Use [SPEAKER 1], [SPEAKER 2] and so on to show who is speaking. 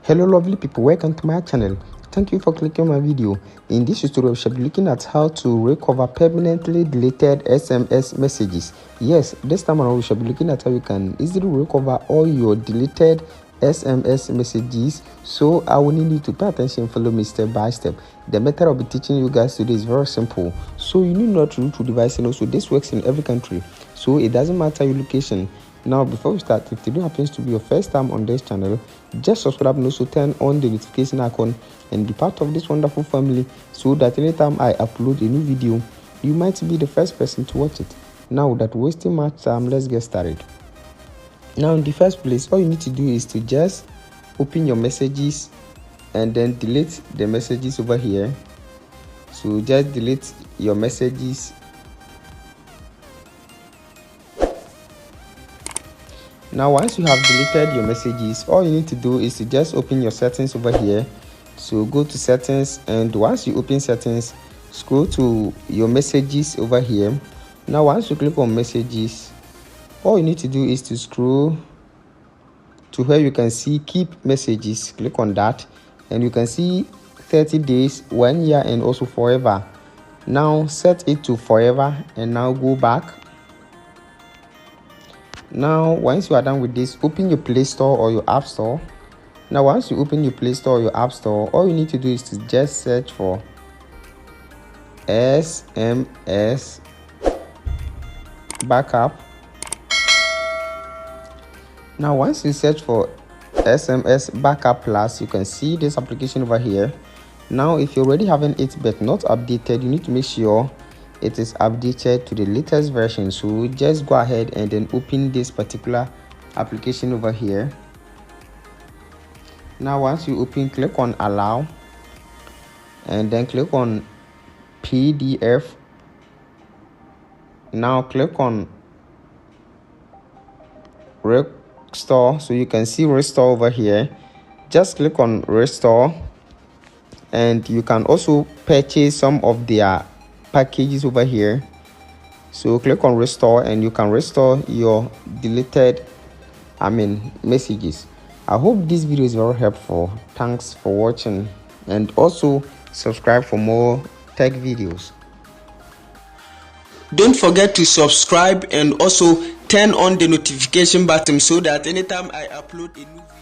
[SPEAKER 1] Hello lovely people, welcome to my channel. Thank you for clicking on my video. In this tutorial we shall be looking at how to recover permanently deleted SMS messages. Yes, this time around we shall be looking at how you can easily recover all your deleted SMS messages. So I will need you to pay attention and follow me step by step. The method I'll be teaching you guys today is very simple. So you need not root to device, and also this works in every country. So it doesn't matter your location. Now before we start, if today happens to be your first time on this channel, just subscribe and also turn on the notification icon and be part of this wonderful family, so that anytime I upload a new video, you might be the first person to watch it. Now without wasting much time, let's get started. Now in the first place, all you need to do is to just open your messages and then delete the messages over here. So just delete your messages. Now once you have deleted your messages, all you need to do is to just open your settings over here. So go to settings, and once you open settings, scroll to your messages over here. Now once you click on messages, all you need to do is to scroll to where you can see keep messages. Click on that and you can see 30 days, 1 year, and also forever. Now set it to forever and now go back. Now once you are done with this, open your Play Store or your App Store. Now once you open your Play Store or your App Store, all you need to do is to just search for SMS backup. Now once you search for SMS backup plus, you can see this application over here. Now if you're already having it but not updated, you need to make sure it is updated to the latest version. So just go ahead and then open this particular application over here. Now once you open, click on allow and then click on PDF. Now click on restore. So you can see restore over here. Just click on restore, and you can also purchase some of their packages over here. So click on restore and you can restore your deleted messages. I hope this video is very helpful. Thanks for watching, and also subscribe for more tech videos.
[SPEAKER 2] Don't forget to subscribe and also turn on the notification button so that anytime I upload a new video